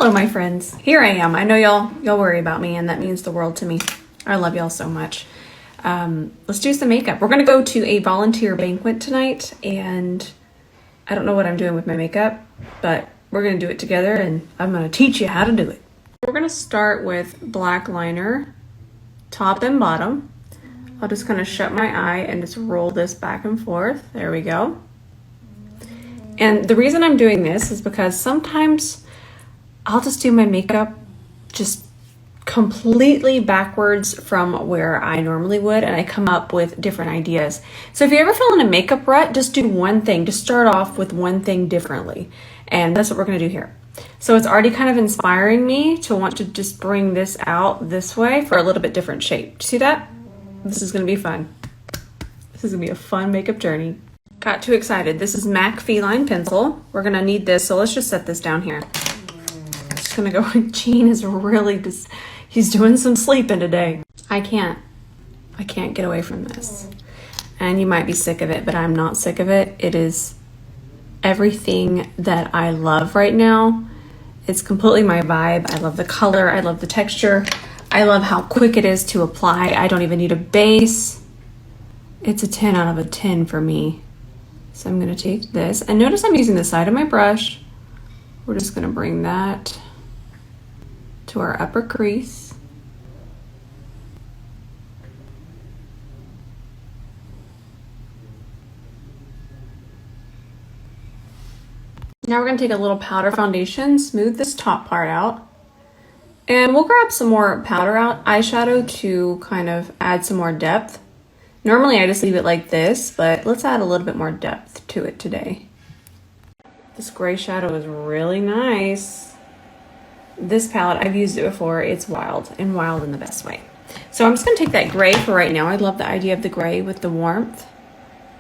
Hello, my friends. Here I am. I know y'all worry about me, and that means the world to me. I love y'all so much. Let's do some makeup. We're gonna go to a volunteer banquet tonight, and I don't know what I'm doing with my makeup, but we're gonna do it together, and I'm gonna teach you how to do it. We're gonna start with black liner, top and bottom. I'll just kind of shut my eye and just roll this back and forth. There we go. And the reason I'm doing this is because sometimes I'll just do my makeup just completely backwards from where I normally would, and I come up with different ideas. So if you ever feel in a makeup rut, just do one thing. Just start off with one thing differently. And that's what we're gonna do here. So it's already kind of inspiring me to want to just bring this out this way for a little bit different shape. See that? This is gonna be fun. This is gonna be a fun makeup journey. Got too excited. This is MAC Feline Pencil. We're gonna need this, so let's just set this down here. I'm just gonna go, Gene is really just, he's doing some sleeping today. I can't get away from this. And you might be sick of it, but I'm not sick of it. It is everything that I love right now. It's completely my vibe. I love the color, I love the texture. I love how quick it is to apply. I don't even need a base. It's a 10 out of a 10 for me. So I'm gonna take this, and notice I'm using the side of my brush. We're just gonna bring that to our upper crease. Now we're gonna take a little powder foundation, smooth this top part out, and we'll grab some more powder out eyeshadow to kind of add some more depth. Normally I just leave it like this, but let's add a little bit more depth to it today. This gray shadow is really nice. This palette, I've used it before. It's wild, and wild in the best way. So I'm just gonna take that gray for right now. I love the idea of the gray with the warmth.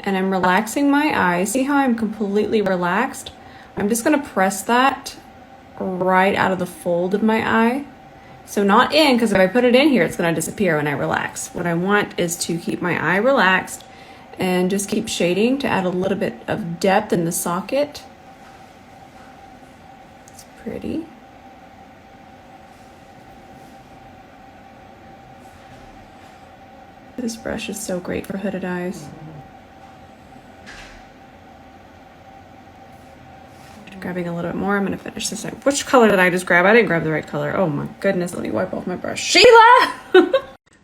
And I'm relaxing my eyes. See how I'm completely relaxed? I'm just gonna press that right out of the fold of my eye. So not in, because if I put it in here, it's gonna disappear when I relax. What I want is to keep my eye relaxed and just keep shading to add a little bit of depth in the socket. It's pretty. This brush is so great for hooded eyes. Grabbing a little bit more. I'm gonna finish this up. Which color did I just grab? I didn't grab the right color. Oh my goodness, let me wipe off my brush. Sheila!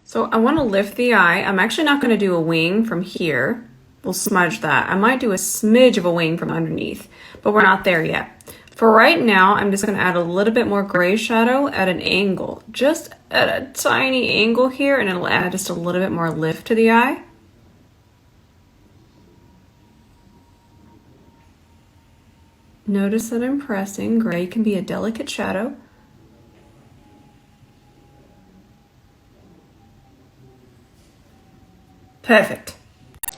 So I wanna lift the eye. I'm actually not gonna do a wing from here. We'll smudge that. I might do a smidge of a wing from underneath, but we're not there yet. For right now, I'm just gonna add a little bit more gray shadow at an angle. Just at a tiny angle here, and it'll add just a little bit more lift to the eye. Notice that I'm pressing. Gray can be a delicate shadow. Perfect.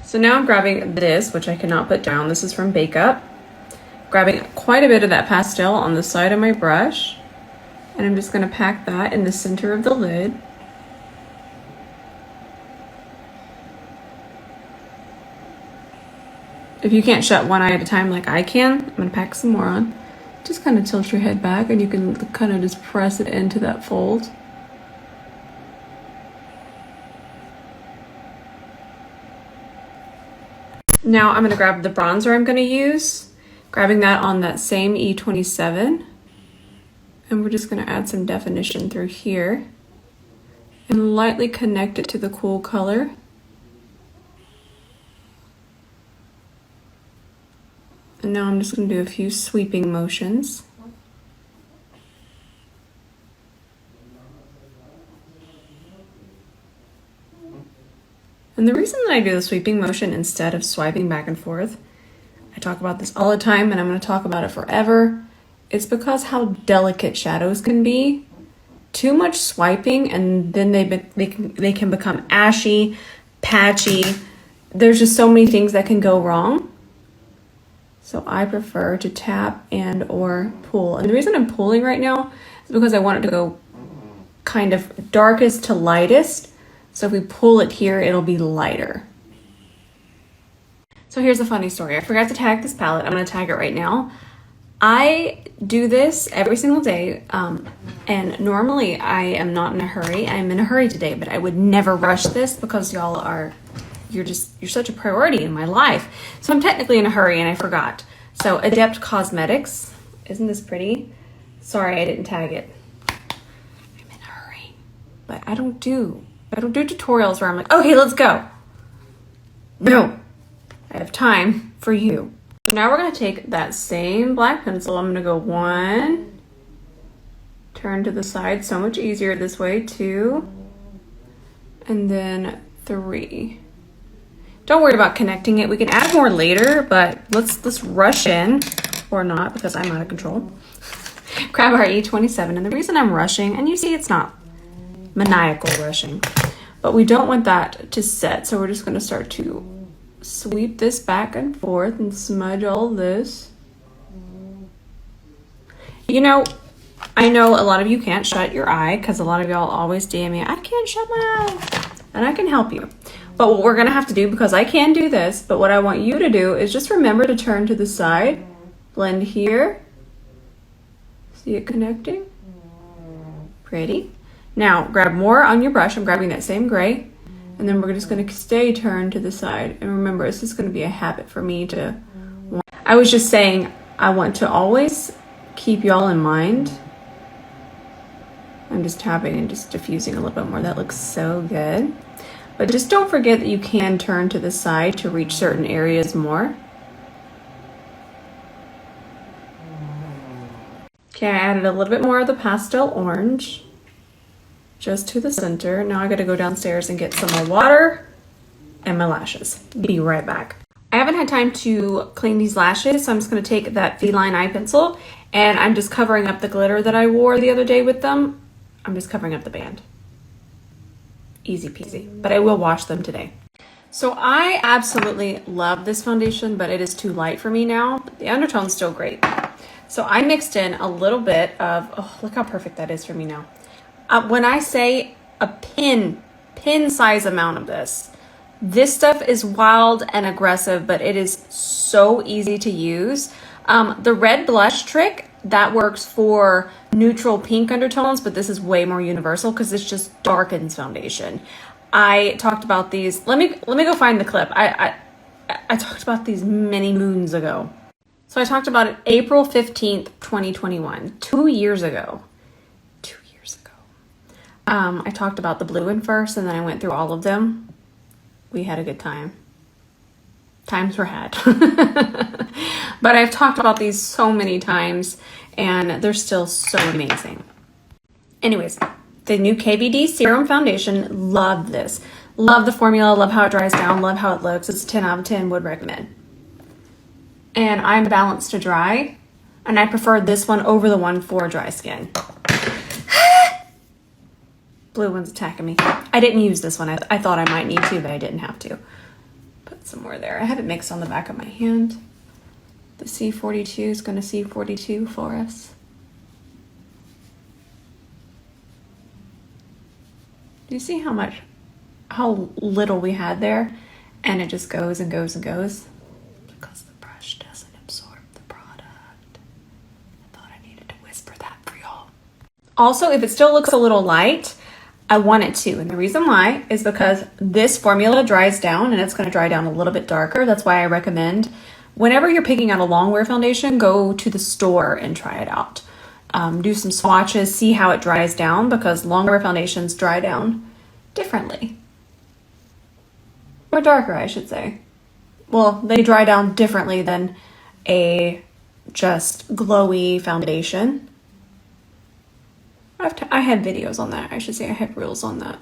So now I'm grabbing this, which I cannot put down. This is from Bake Up. Grabbing quite a bit of that pastel on the side of my brush. And I'm just gonna pack that in the center of the lid. If you can't shut one eye at a time like I can, I'm gonna pack some more on. Just kind of tilt your head back and you can kind of just press it into that fold. Now I'm gonna grab the bronzer I'm gonna use, grabbing that on that same E27. And we're just gonna add some definition through here and lightly connect it to the cool color. And now I'm just going to do a few sweeping motions. And the reason that I do the sweeping motion instead of swiping back and forth, I talk about this all the time and I'm going to talk about it forever, it's because how delicate shadows can be. Too much swiping and then they can become ashy, patchy. There's just so many things that can go wrong. So I prefer to tap and or pull. And the reason I'm pulling right now is because I want it to go kind of darkest to lightest. So if we pull it here, it'll be lighter. So here's a funny story. I forgot to tag this palette. I'm gonna tag it right now. I do this every single day, and normally I am not in a hurry. I'm in a hurry today, but I would never rush this because y'all are, you're such a priority in my life. So I'm technically in a hurry and I forgot. So Adept Cosmetics, isn't this pretty? Sorry, I didn't tag it. I'm in a hurry, but I don't do tutorials where I'm like, okay, let's go. No, I have time for you. So now we're gonna take that same black pencil. I'm gonna go 1, turn to the side, so much easier this way, 2, and then 3. Don't worry about connecting it. We can add more later, but let's rush in, or not, because I'm out of control. Grab our E27, and the reason I'm rushing, and you see it's not maniacal rushing, but we don't want that to set, so we're just gonna start to sweep this back and forth and smudge all this. You know, I know a lot of you can't shut your eye because a lot of y'all always DM me, I can't shut my eye, and I can help you. But what we're gonna have to do, because I can do this, but what I want you to do is just remember to turn to the side, blend here. See it connecting? Pretty. Now grab more on your brush. I'm grabbing that same gray. And then we're just going to stay turned to the side. And remember, it's just going to be a habit for me to... I was just saying, I want to always keep y'all in mind. I'm just tapping and just diffusing a little bit more. That looks so good. But just don't forget that you can turn to the side to reach certain areas more. Okay, I added a little bit more of the pastel orange. Just to the center. Now I gotta go downstairs and get some more water and my lashes. Be right back. I haven't had time to clean these lashes, so I'm just gonna take that feline eye pencil and I'm just covering up the glitter that I wore the other day with them. I'm just covering up the band. Easy peasy, but I will wash them today. So I absolutely love this foundation, but it is too light for me now. But the undertone's still great. So I mixed in a little bit of, oh, look how perfect that is for me now. When I say a pin size amount of this stuff is wild and aggressive, but it is so easy to use. The red blush trick, that works for neutral pink undertones, but this is way more universal because this just darkens foundation. I talked about these. Let me go find the clip. I talked about these many moons ago. So I talked about it April 15th, 2021, 2 years ago. I talked about the blue one first, and then I went through all of them. We had a good time. Times were had. But I've talked about these so many times, and they're still so amazing. Anyways, the new KVD Serum Foundation, love this. Love the formula, love how it dries down, love how it looks. It's a 10 out of 10, would recommend. And I'm balanced to dry, and I prefer this one over the one for dry skin. Blue one's attacking me. I didn't use this one. I thought I might need to, but I didn't have to. Put some more there. I have it mixed on the back of my hand. The C42 is going to C42 for us. Do you see how little we had there? And it just goes and goes and goes? Because the brush doesn't absorb the product. I thought I needed to whisper that for y'all. Also, if it still looks a little light, I want it to, and the reason why is because this formula dries down and it's going to dry down a little bit darker. That's why I recommend whenever you're picking out a long wear foundation, go to the store and try it out. Do some swatches, see how it dries down, because long wear foundations dry down differently. Or darker, I should say. Well, they dry down differently than a just glowy foundation. I had videos on that. I should say I had reels on that.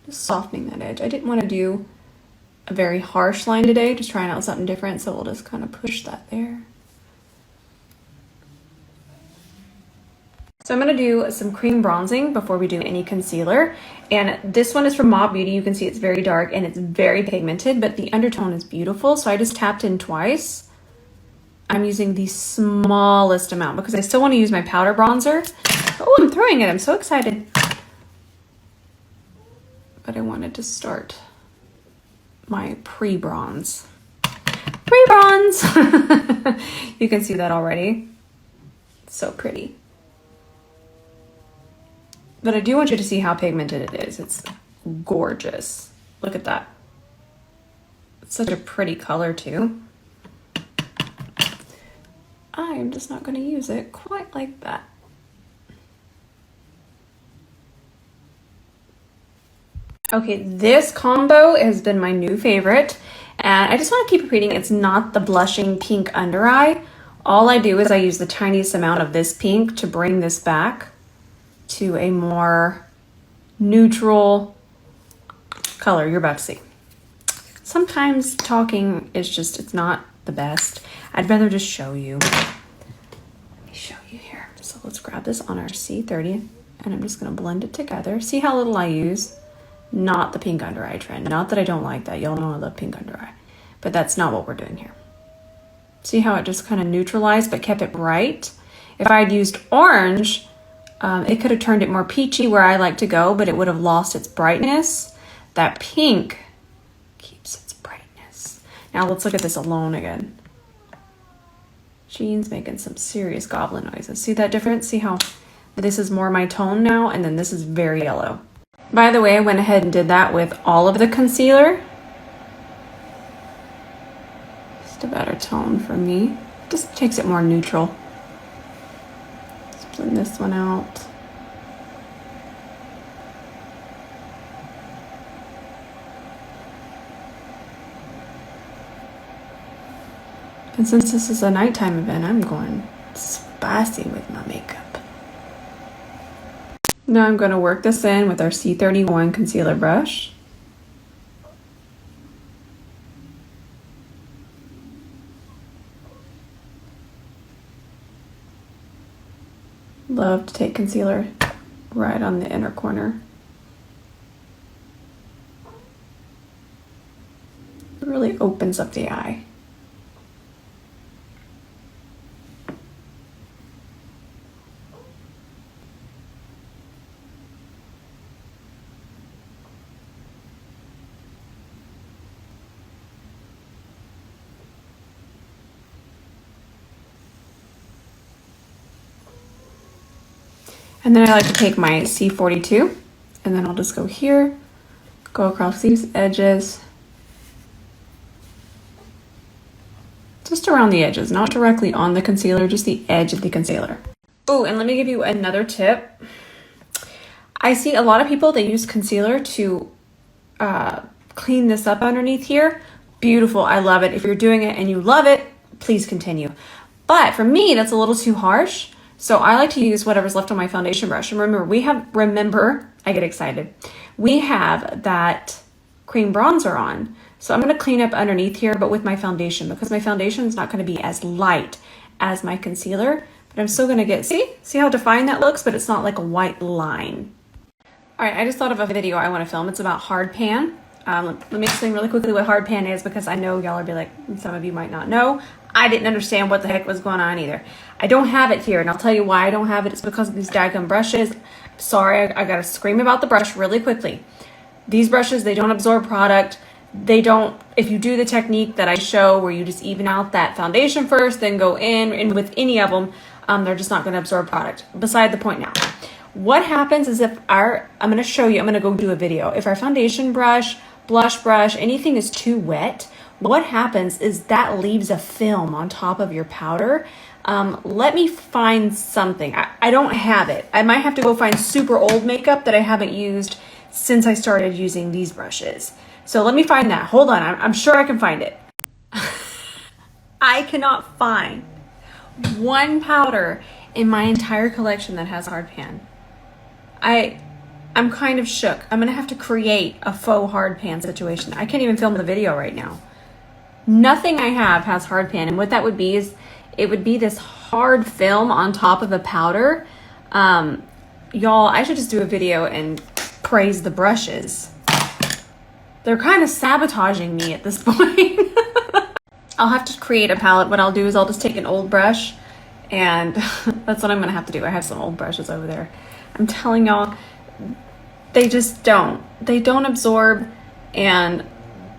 Just softening that edge. I didn't want to do a very harsh line today, just trying out something different, so we'll just kind of push that there. So I'm going to do some cream bronzing before we do any concealer. And this one is from Mob Beauty. You can see it's very dark and it's very pigmented, but the undertone is beautiful. So I just tapped in twice. I'm using the smallest amount because I still want to use my powder bronzer. Oh, I'm throwing it. I'm so excited. But I wanted to start my pre-bronze. bronze. You can see that already. So pretty. But I do want you to see how pigmented it is. It's gorgeous. Look at that. It's such a pretty color too. I'm just not going to use it quite like that. Okay, this combo has been my new favorite. And I just want to keep repeating, it's not the blushing pink under eye. All I do is I use the tiniest amount of this pink to bring this back to a more neutral color you're about to see. Sometimes talking is just, it's not the best. I'd rather just show you. Let me show you here. So let's grab this on our C30 and I'm just gonna blend it together. See how little I use? Not the pink under eye trend. Not that I don't like that. Y'all know I love pink under eye. But that's not what we're doing here. See how it just kind of neutralized but kept it bright? If I had used orange, it could have turned it more peachy where I like to go, but it would have lost its brightness. That pink keeps its brightness. Now let's look at this alone again. Jean's making some serious goblin noises. See that difference? See how this is more my tone now, and then this is very yellow. By the way, I went ahead and did that with all of the concealer. Just a better tone for me. Just makes it more neutral. Let's blend this one out. And since this is a nighttime event, I'm going spicy with my makeup. Now I'm going to work this in with our C31 concealer brush. Love to take concealer right on the inner corner. It really opens up the eye. And then I like to take my C42 and then I'll just go here, go across these edges, just around the edges, not directly on the concealer, just the edge of the concealer. Oh, and let me give you another tip. I see a lot of people, they use concealer to clean this up underneath here. Beautiful, I love it. If you're doing it and you love it, please continue. But for me, that's a little too harsh. So I like to use whatever's left on my foundation brush. And remember, I get excited. We have that cream bronzer on. So I'm gonna clean up underneath here, but with my foundation, because my foundation is not gonna be as light as my concealer, but I'm still gonna get, see how defined that looks, but it's not like a white line. All right, I just thought of a video I wanna film. It's about hard pan. Let me explain really quickly what hard pan is, because I know y'all will be like, some of you might not know. I didn't understand what the heck was going on either. I don't have it here, and I'll tell you why I don't have it. It's because of these daggum brushes. Sorry, I gotta scream about the brush really quickly. These brushes, they don't absorb product. They don't, if you do the technique that I show where you just even out that foundation first, then go in, and with any of them, they're just not gonna absorb product. Beside the point now. What happens is if I'm gonna show you, I'm gonna go do a video. If our foundation brush, blush brush, anything is too wet, what happens is that leaves a film on top of your powder. Let me find something. I don't have it. I might have to go find super old makeup that I haven't used since I started using these brushes. So let me find that. Hold on, I'm sure I can find it. I cannot find one powder in my entire collection that has hard pan. I'm kind of shook. I'm gonna have to create a faux hard pan situation. I can't even film the video right now. Nothing I have has hard pan, and what that would be is it would be this hard film on top of a powder. Y'all, I should just do a video and praise the brushes. They're kind of sabotaging me at this point. I'll have to create a palette. What I'll do is I'll just take an old brush, and that's what I'm gonna have to do. I have some old brushes over there. I'm telling y'all, they just don't. They don't absorb, and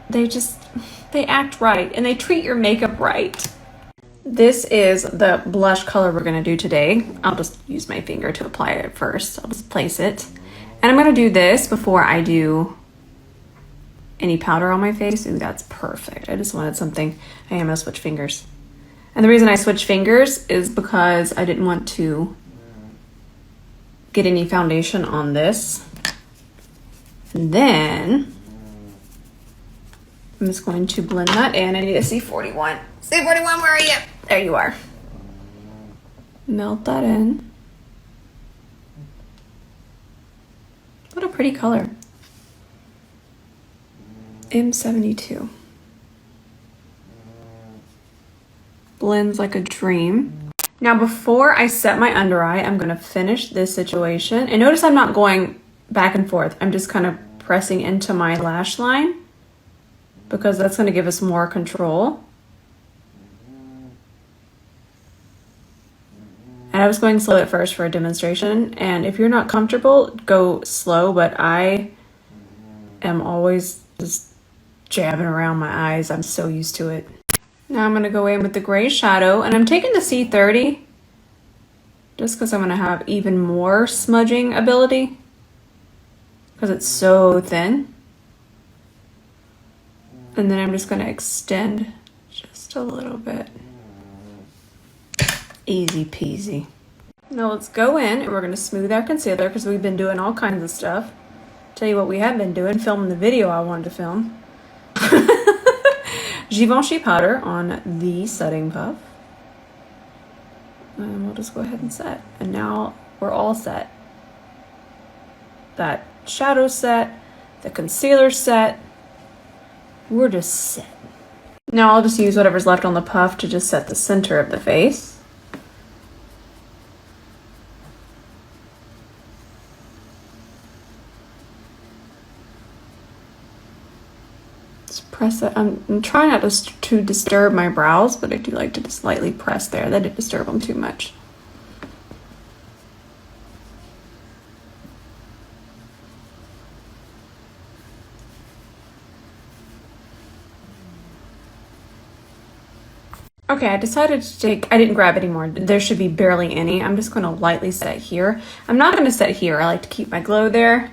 they act right and they treat your makeup right. This is the blush color we're gonna do today. I'll just use my finger to apply it first. I'll just place it. And I'm gonna do this before I do any powder on my face. Ooh, that's perfect. I just wanted something. I am gonna switch fingers. And the reason I switched fingers is because I didn't want to get any foundation on this. And then I'm just going to blend that in. I need a C41. C41, where are you? There you are. Melt that in. What a pretty color. M72. Blends like a dream. Now before I set my under eye, I'm gonna finish this situation. And notice I'm not going back and forth. I'm just kind of pressing into my lash line because that's gonna give us more control. And I was going slow at first for a demonstration. And if you're not comfortable, go slow, but I am always just jabbing around my eyes. I'm so used to it. Now I'm gonna go in with the gray shadow, and I'm taking the C30 just because I'm gonna have even more smudging ability because it's so thin. And then I'm just gonna extend just a little bit. Easy peasy. Now let's go in and we're gonna smooth our concealer because we've been doing all kinds of stuff. Tell you what we have been doing, filming the video I wanted to film. Givenchy powder on the setting puff. And we'll just go ahead and set. And now we're all set. That shadow set, the concealer set. We're just set. Now I'll just use whatever's left on the puff to just set the center of the face. Press it. I'm trying not to disturb my brows, but I do like to just lightly press there. That didn't disturb them too much. Okay, I decided to take, I didn't grab any more. There should be barely any. I'm just going to lightly set here. I'm not going to set here. I like to keep my glow there,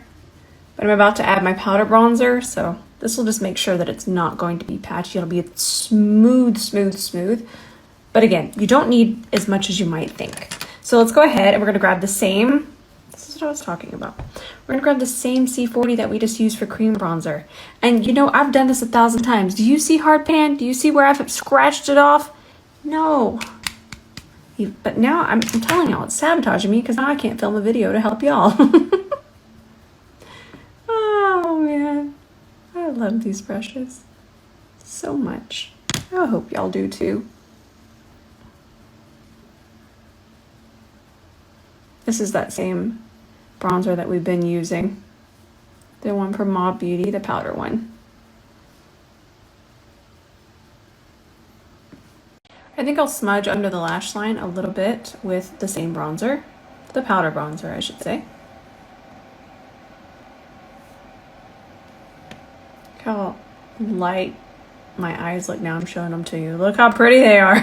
but I'm about to add my powder bronzer, so this will just make sure that it's not going to be patchy. It'll be smooth, smooth, smooth. But again, you don't need as much as you might think. So let's go ahead and we're gonna grab the same, this is what I was talking about. We're gonna grab the same C40 that we just used for cream bronzer. And you know, I've done this 1,000 times. Do you see hard pan? Do you see where I've scratched it off? No. But now I'm telling y'all, it's sabotaging me because now I can't film a video to help y'all. Oh man. I love these brushes so much. I hope y'all do too. This is that same bronzer that we've been using. The one from Mob Beauty, the powder one. I think I'll smudge under the lash line a little bit with the same bronzer. The powder bronzer, I should say. How light my eyes look now. I'm showing them to you. Look how pretty they are.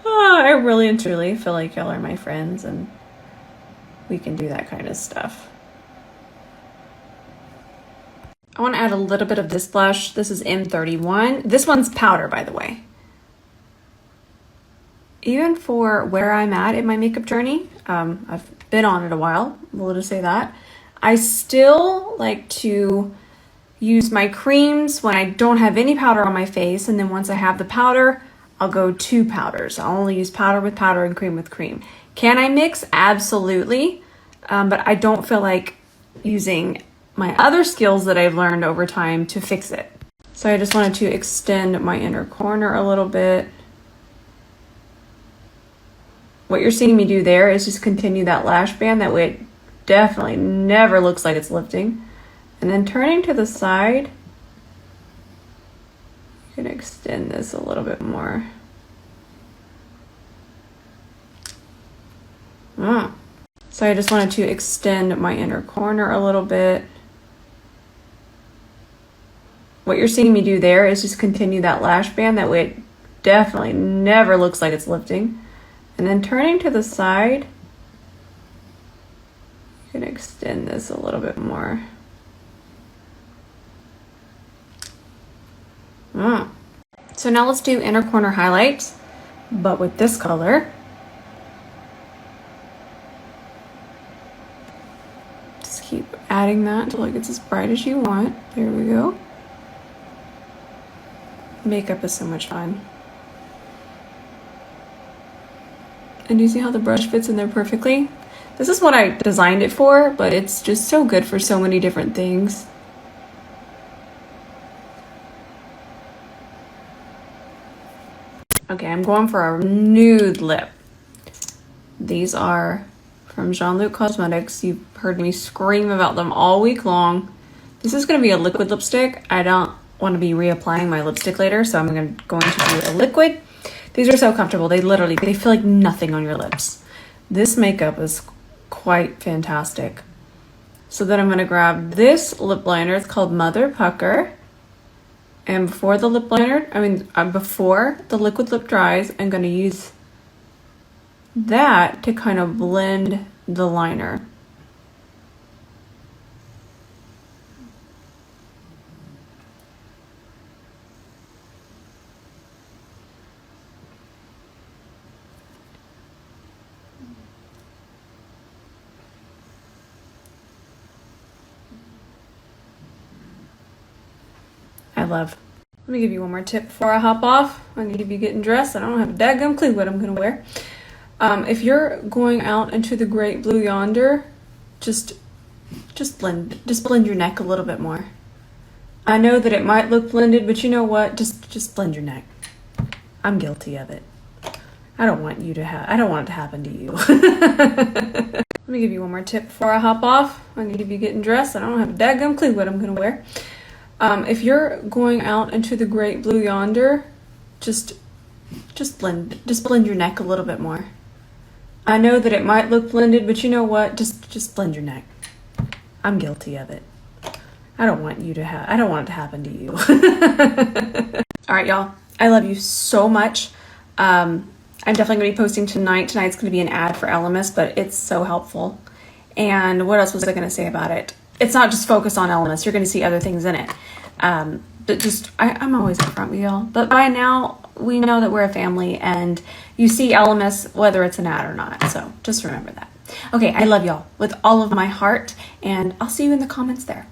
Oh, I really and truly feel like y'all are my friends and we can do that kind of stuff. I want to add a little bit of this blush. This is M31. This one's powder, by the way. Even for where I'm at in my makeup journey, I've been on it a while, we'll just say that. I still like to use my creams when I don't have any powder on my face, and then once I have the powder, I'll go to powders. I'll only use powder with powder and cream with cream. Can I mix? Absolutely. But I don't feel like using my other skills that I've learned over time to fix it. So I just wanted to extend my inner corner a little bit. What you're seeing me do there is just continue that lash band. That way it definitely never looks like it's lifting. And then turning to the side, you can extend this a little bit more. So I just wanted to extend my inner corner a little bit. what you're seeing me do there is just continue that lash band. That way it definitely never looks like it's lifting. And then turning to the side, you can extend this a little bit more. So now let's do inner corner highlights, but with this color. Just keep adding that until it gets as bright as you want. There we go. Makeup is so much fun. And do you see how the brush fits in there perfectly? This is what I designed it for, but it's just so good for so many different things. Okay, I'm going for a nude lip. These are from Jean-Luc Cosmetics. You've heard me scream about them all week long. This is going to be a liquid lipstick. I don't want to be reapplying my lipstick later, so I'm going to do a liquid. These are so comfortable. They feel like nothing on your lips. This makeup is quite fantastic. So then I'm going to grab this lip liner. It's called Mother Pucker. And before the lip liner, before the liquid lip dries, I'm going to use that to kind of blend the liner. Let me give you one more tip before I hop off. I'm gonna give you getting dressed. I don't have a daggum clue what I'm gonna wear. If you're going out into the great blue yonder, just blend your neck a little bit more. I know that it might look blended, but you know what? Just blend your neck. I'm guilty of it. I don't want it to happen to you. Let me give you one more tip before I hop off. I'm gonna give you getting dressed. I don't have a daggum clue what I'm gonna wear. If you're going out into the great blue yonder, just blend your neck a little bit more. I know that it might look blended, but you know what? Just blend your neck. I'm guilty of it. I don't want it to happen to you. All right, y'all. I love you so much. I'm definitely going to be posting tonight. Tonight's going to be an ad for Elemis, but it's so helpful. And what else was I going to say about it? It's not just focused on Elemis. You're going to see other things in it. But I'm always upfront with y'all. But by now, we know that we're a family, and you see Elemis whether it's an ad or not. So just remember that. Okay, I love y'all with all of my heart, and I'll see you in the comments there.